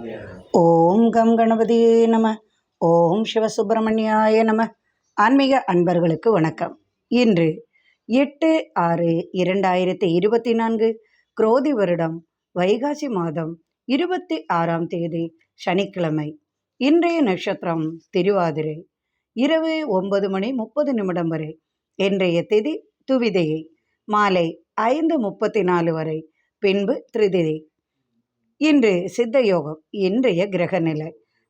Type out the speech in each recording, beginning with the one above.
ஓம் come கணபதியே நம. ஓம் சிவசுப்பிரமணியாய நம. ஆன்மீக அன்பர்களுக்கு வணக்கம். இன்று 8/6/2024 குரோதி வருடம் வைகாசி மாதம் 26ஆம் தேதி சனிக்கிழமை. இன்றைய நட்சத்திரம் திருவாதிரை. இரவு 9:30 வரை. இன்றைய திதி துவிதியை. மாலை 5:34 வரை. பின்பு திரிதியை. இன்று சித்த யோகம். இன்றைய கிரக நிலை: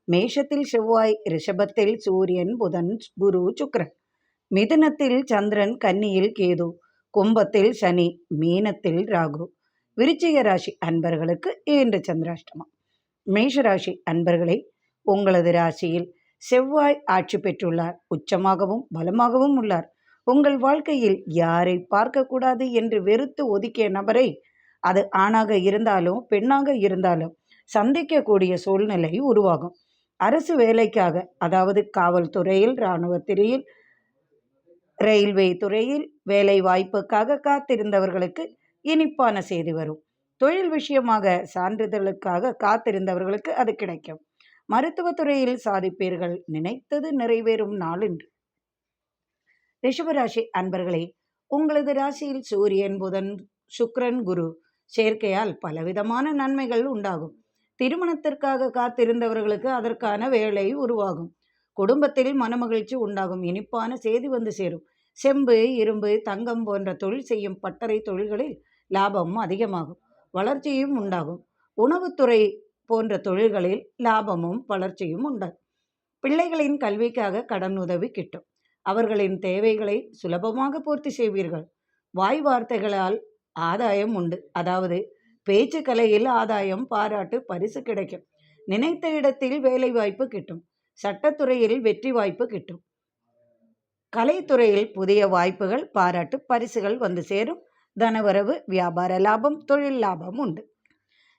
மேஷத்தில் செவ்வாய், ரிஷபத்தில் சூரியன், புதன், குரு, சுக்கிரன், மிதுனத்தில் சந்திரன், கன்னியில் கேது, கும்பத்தில் சனி, மீனத்தில் ராகு. விருச்சிக ராசி அன்பர்களுக்கு இன்று சந்திராஷ்டமம். மேஷராசி அன்பர்களே, உங்களது ராசியில் செவ்வாய் ஆட்சி பெற்றுள்ளார். உச்சமாகவும் பலமாகவும் உள்ளார். உங்கள் வாழ்க்கையில் யாரை பார்க்கக்கூடாது என்று வெறுத்து ஒதுக்கிய நபரை, அது ஆணாக இருந்தாலும் பெண்ணாக இருந்தாலும், சந்திக்கக்கூடிய சூழ்நிலை உருவாகும். அரசு வேலைக்காக, அதாவது காவல்துறையில், இராணுவத்துறையில், ரயில்வே துறையில் வேலை வாய்ப்புக்காக காத்திருந்தவர்களுக்கு இனிப்பான செய்தி வரும். தொழில் விஷயமாக சான்றிதழுக்காக காத்திருந்தவர்களுக்கு அது கிடைக்கும். மருத்துவத்துறையில் சாதிப்பீர்கள். நினைத்தது நிறைவேறும் நாள் என்று. ரிஷபராசி அன்பர்களே, உங்களது ராசியில் சூரியன், புதன், சுக்கிரன், குரு சேர்க்கையால் பலவிதமான நன்மைகள் உண்டாகும். திருமணத்திற்காக காத்திருந்தவர்களுக்கு அதற்கான வேலை உருவாகும். குடும்பத்தில் மனமகிழ்ச்சி உண்டாகும். இனிப்பான செய்தி வந்து சேரும். செம்பு, இரும்பு, தங்கம் போன்ற தொழில் செய்யும் பட்டறை தொழில்களில் லாபம் அதிகமாகும். வளர்ச்சியும் உண்டாகும். உணவுத்துறை போன்ற தொழில்களில் லாபமும் வளர்ச்சியும் உண்டாகும். பிள்ளைகளின் கல்விக்காக கடன் உதவி கிட்டும். அவர்களின் தேவைகளை சுலபமாக பூர்த்தி செய்வீர்கள். வாய் வார்த்தைகளால் ஆதாயம் உண்டு. அதாவது பேச்சு கலையில் ஆதாயம், பாராட்டு, பரிசு கிடைக்கும். நினைத்த இடத்தில் வேலை வாய்ப்பு கிட்டும். சட்டத்துறையில் வெற்றி வாய்ப்பு கிட்டும். கலைத்துறையில் புதிய வாய்ப்புகள், பாராட்டு, பரிசுகள் வந்து சேரும். தனவரவு, வியாபார லாபம், தொழில் லாபம் உண்டு.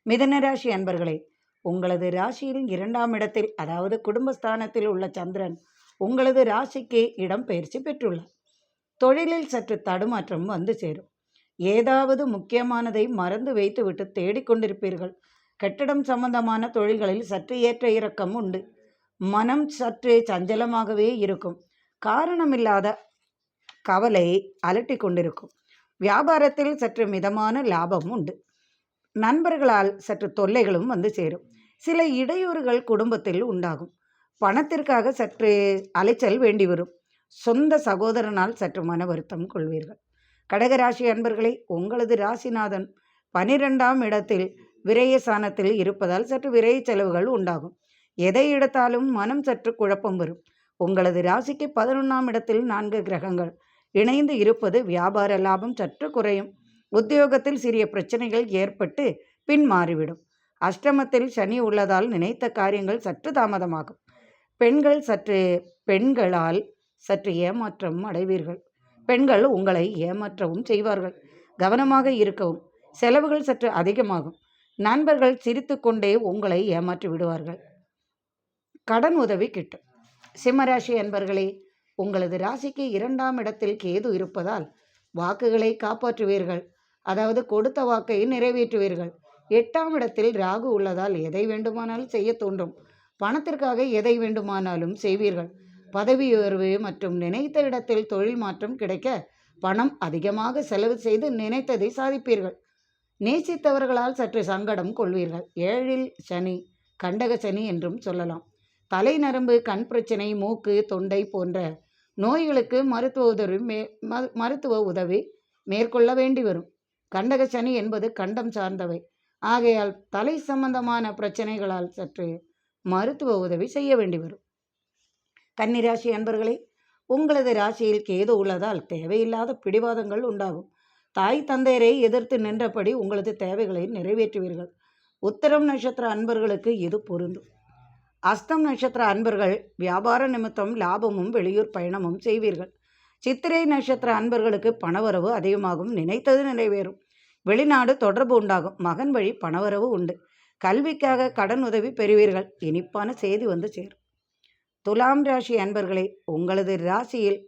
மிதுன ராசி அன்பர்களே, உங்களது ராசியில் 2ஆம் இடத்தில், அதாவது குடும்பஸ்தானத்தில் உள்ள சந்திரன் உங்களது ராசிக்கு இடம் பெயர்ச்சி பெற்றுள்ளார். தொழிலில் சற்று தடுமாற்றம் வந்து சேரும். ஏதாவது முக்கியமானதை மறந்து வைத்துவிட்டு தேடிக்கொண்டிருப்பீர்கள். கட்டடம் சம்பந்தமான தொழில்களில் சற்று ஏற்ற இறக்கம் உண்டு. மனம் சற்று சஞ்சலமாகவே இருக்கும். காரணமில்லாத கவலை அலட்டி கொண்டிருக்கும். வியாபாரத்தில் சற்று மிதமான லாபம் உண்டு. நண்பர்களால் சற்று தொல்லைகளும் வந்து சேரும். சில இடையூறுகள் குடும்பத்தில் உண்டாகும். பணத்திற்காக சற்று அலைச்சல் வேண்டி வரும். சொந்த சகோதரனால் சற்று மன வருத்தம் கொள்வீர்கள். கடகராசி அன்பர்களே, உங்களது ராசிநாதன் 12ஆம் இடத்தில் விரயஸ்தானத்தில் இருப்பதால் சற்று விரய செலவுகள் உண்டாகும். எதை எடுத்தாலும் மனம் சற்று குழப்பம் வரும். உங்களது ராசிக்கு 11ஆம் இடத்தில் 4 கிரகங்கள் இணைந்து இருப்பது வியாபார லாபம் சற்று குறையும். உத்தியோகத்தில் சிறிய பிரச்சனைகள் ஏற்பட்டு பின் மாறிவிடும். அஷ்டமத்தில் சனி உள்ளதால் நினைத்த காரியங்கள் சற்று தாமதமாகும். பெண்களால் சற்று ஏமாற்றம் அடைவீர்கள். பெண்கள் உங்களை ஏமாற்றவும் செய்வார்கள். கவனமாக இருக்கவும். செலவுகள் சற்று அதிகமாகும். நண்பர்கள் சிரித்து கொண்டே உங்களை ஏமாற்றி விடுவார்கள். கடன் உதவி கிட்டும். சிம்மராசி அன்பர்களே, உங்களது ராசிக்கு 2ஆம் இடத்தில் கேது இருப்பதால் வாக்குகளை காப்பாற்றுவீர்கள். அதாவது கொடுத்த வாக்கை நிறைவேற்றுவீர்கள். 8ஆம் இடத்தில் ராகு உள்ளதால் எதை வேண்டுமானாலும் செய்ய தோன்றும். பணத்திற்காக எதை வேண்டுமானாலும் செய்வீர்கள். பதவி உயர்வு மற்றும் நினைத்த இடத்தில் தொழில் மாற்றம் கிடைக்க பணம் அதிகமாக செலவு செய்து நினைத்ததை சாதிப்பீர்கள். நேசித்தவர்களால் சற்று சங்கடம் கொள்வீர்கள். 7இல் சனி, கண்டக சனி என்றும் சொல்லலாம். தலை நரம்பு, கண் பிரச்சனை, மூக்கு, தொண்டை போன்ற நோய்களுக்கு மருத்துவ உதவி மேற்கொள்ள வேண்டி வரும். கண்டக சனி என்பது கண்டம் சார்ந்தவை. ஆகையால் தலை சம்பந்தமான பிரச்சனைகளால் சற்று மருத்துவ உதவி செய்ய வேண்டி வரும். கன்னிராசி அன்பர்களே, உங்களது ராசியில் கேது உள்ளதால் தேவையில்லாத பிடிவாதங்கள் உண்டாகும். தாய் தந்தையரை எதிர்த்து நின்றபடி உங்களது தேவைகளை நிறைவேற்றுவீர்கள். உத்திரம் நட்சத்திர அன்பர்களுக்கு இது பொருந்தும். அஸ்தம் நட்சத்திர அன்பர்கள் வியாபார நிமித்தம் லாபமும் வெளியூர் பயணமும் செய்வீர்கள். சித்திரை நட்சத்திர அன்பர்களுக்கு பணவரவு அதிகமாகும். நினைத்தது நிறைவேறும். வெளிநாடு தொடர்பு உண்டாகும். மகன் வழி பணவரவு உண்டு. கல்விக்காக கடன் உதவி பெறுவீர்கள். இனிப்பான செய்தி வந்து சேரும். துலாம் ராசி அன்பர்களே, உங்களது ராசியில்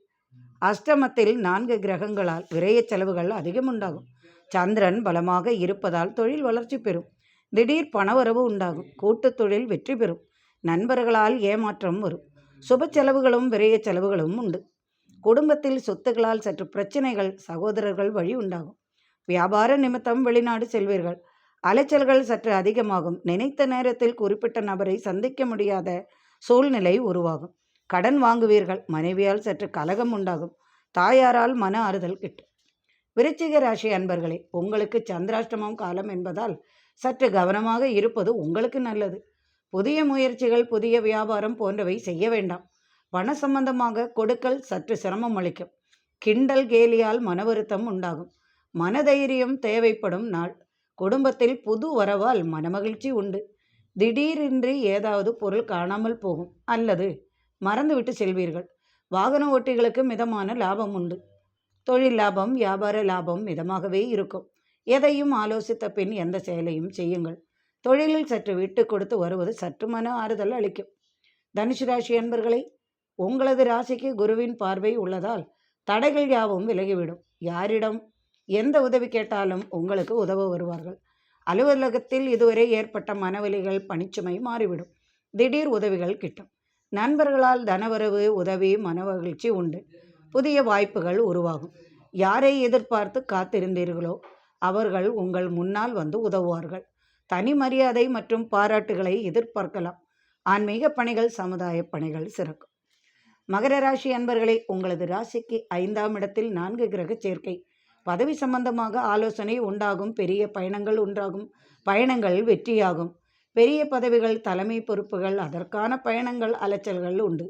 அஷ்டமத்தில் 4 கிரகங்களால் விரய செலவுகள் அதிகம் உண்டாகும். சந்திரன் பலமாக இருப்பதால் தொழில் வளர்ச்சி பெறும். திடீர் பணவரவு உண்டாகும். கூட்டுத் தொழில் வெற்றி பெறும். நண்பர்களால் ஏமாற்றம் வரும். சுப செலவுகளும் விரைய செலவுகளும் உண்டு. குடும்பத்தில் சொத்துக்களால் சற்று பிரச்சனைகள், சகோதரர்கள் வழி உண்டாகும். வியாபார நிமித்தம் வெளிநாடு செல்வீர்கள். அலைச்சல்கள் சற்று அதிகமாகும். நினைத்த நேரத்தில் குறிப்பிட்ட நபரை சந்திக்க முடியாத சூழ்நிலை உருவாகும். கடன் வாங்குவீர்கள். மனைவியால் சற்று கலகம் உண்டாகும். தாயாரால் மன ஆறுதல் கிட்டும். விருச்சிக ராசி அன்பர்களே, உங்களுக்கு சந்திராஷ்டமம் காலம் என்பதால் சற்று கவனமாக இருப்பது உங்களுக்கு நல்லது. புதிய முயற்சிகள், புதிய வியாபாரம் போன்றவை செய்ய வேண்டாம். பண சம்பந்தமாக கொடுக்கல் சற்று சிரமம் அளிக்கும். கிண்டல் கேலியால் மன வருத்தம் உண்டாகும். மனதைரியம் தேவைப்படும் நாள். குடும்பத்தில் புது வரவால் மனமகிழ்ச்சி உண்டு. திடீரென்று ஏதாவது பொருள் காணாமல் போகும் அல்லது மறந்துவிட்டு செல்வீர்கள். வாகன ஓட்டிகளுக்கு மிதமான லாபம் உண்டு. தொழில் லாபம், வியாபார லாபம் மிதமாகவே இருக்கும். எதையும் ஆலோசித்த பின் எந்த செயலையும் செய்யுங்கள். தொழிலில் சற்று விட்டு கொடுத்து வருவது சற்று மன ஆறுதல் அளிக்கும். தனுசு ராசி அன்பர்களே, உங்களது ராசிக்கு குருவின் பார்வை உள்ளதால் தடைகள் யாவும் விலகிவிடும். யாரிடம் எந்த உதவி கேட்டாலும் உங்களுக்கு உதவ வருவார்கள். அலுவலகத்தில் இதுவரை ஏற்பட்ட மனவலிகள், பணிச்சுமை மாறிவிடும். திடீர் உதவிகள் கிட்டும். நண்பர்களால் தனவரவு, உதவி, மனமகிழ்ச்சி உண்டு. புதிய வாய்ப்புகள் உருவாகும். யாரை எதிர்பார்த்து காத்திருந்தீர்களோ அவர்கள் உங்கள் முன்னால் வந்து உதவுவார்கள். தனி மரியாதை மற்றும் பாராட்டுகளை எதிர்பார்க்கலாம். ஆன்மீக பணிகள், சமுதாய பணிகள் சிறக்கும். மகர ராசி அன்பர்களே, உங்களது ராசிக்கு 5ஆம் இடத்தில் 4 கிரக சேர்க்கை. பதவி சம்பந்தமாக ஆலோசனை உண்டாகும். பெரிய பயணங்கள் உண்டாகும். பயணங்கள் வெற்றியாகும். பெரிய பதவிகள், தலைமை பொறுப்புகள், அதற்கான பயணங்கள், அலைச்சல்கள் உண்டு.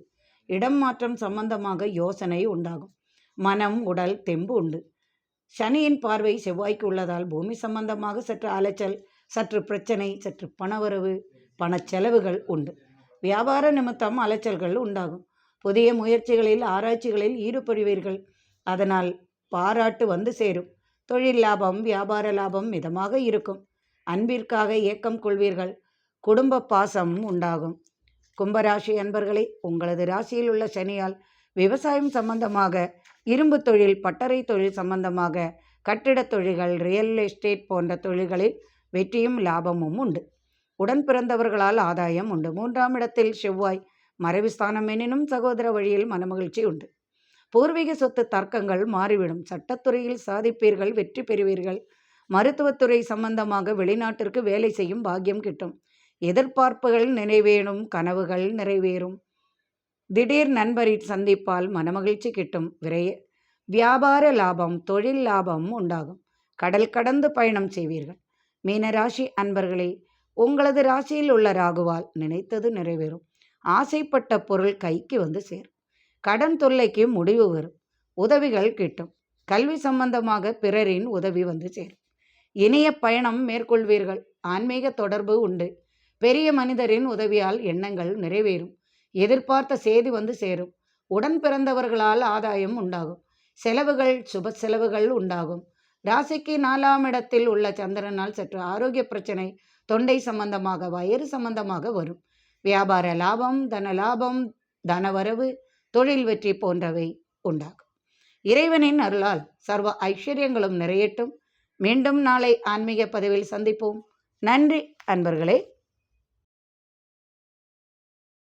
இடம் மாற்றம் சம்பந்தமாக யோசனை உண்டாகும். மனம், உடல் தெம்பு உண்டு. சனியின் பார்வை செவ்வாய்க்கு உள்ளதால் பூமி சம்பந்தமாக சற்று அலைச்சல், சற்று பிரச்சனை, சற்று பணவரவு, பணச்செலவுகள் உண்டு. வியாபார நிமித்தம் அலைச்சல்கள் உண்டாகும். புதிய முயற்சிகளில், ஆராய்ச்சிகளில் ஈடுபடுவீர்கள். அதனால் பாராட்டு வந்து சேரும். தொழில் லாபம், வியாபார லாபம் மிதமாக இருக்கும். அன்பிற்காக ஏக்கம் கொள்வீர்கள். குடும்ப பாசம் உண்டாகும். கும்பராசி அன்பர்களே, உங்களது ராசியில் உள்ள சனியால் விவசாயம் சம்பந்தமாக, இரும்பு தொழில், பட்டறை தொழில் சம்பந்தமாக, கட்டிடத் தொழில்கள், ரியல் எஸ்டேட் போன்ற தொழில்களில் வெற்றியும் லாபமும் உண்டு. உடன் பிறந்தவர்களால் ஆதாயம் உண்டு. 3ஆம் இடத்தில் செவ்வாய் மறைவுஸ்தானம் எனினும் சகோதர வழியில் மனமகிழ்ச்சி உண்டு. பூர்வீக சொத்து தர்க்கங்கள் மாறிவிடும். சட்டத்துறையில் சாதிப்பீர்கள், வெற்றி பெறுவீர்கள். மருத்துவத்துறை சம்பந்தமாக வெளிநாட்டிற்கு வேலை செய்யும் பாக்கியம் கிட்டும். எதிர்பார்ப்புகள் நிறைவேறும். கனவுகள் நிறைவேறும். திடீர் நண்பரின் சந்திப்பால் மனமகிழ்ச்சி கிட்டும். வியாபார லாபம், தொழில் லாபம் உண்டாகும். கடல் கடந்து பயணம் செய்வீர்கள். மீனராசி அன்பர்களே, உங்களது ராசியில் உள்ள ராகுவால் நினைத்தது நிறைவேறும். ஆசைப்பட்ட பொருள் கைக்கு வந்து சேரும். கடன் தொல்லைக்கு முடிவு வரும். உதவிகள் கிட்டும். கல்வி சம்பந்தமாக பிறரின் உதவி வந்து சேரும். இனிய பயணம் மேற்கொள்வீர்கள். ஆன்மீக தொடர்பு உண்டு. பெரிய மனிதரின் உதவியால் எண்ணங்கள் நிறைவேறும். எதிர்பார்த்த செய்தி வந்து சேரும். உடன் பிறந்தவர்களால் ஆதாயம் உண்டாகும். செலவுகள், சுப செலவுகள் உண்டாகும். ராசிக்கு 4ஆம் இடத்தில் உள்ள சந்திரனால் சற்று ஆரோக்கிய பிரச்சனை, தொண்டை சம்பந்தமாக, வயிறு சம்பந்தமாக வரும். வியாபார லாபம், தன லாபம், தனவரவு, தொழில் வெற்றி போன்றவை உண்டாகும். இறைவனின் அருளால் சர்வ ஐஸ்வர்யங்களும் நிறையட்டும். மீண்டும் நாளை ஆன்மீக பதிவில் சந்திப்போம். நன்றி அன்பர்களே.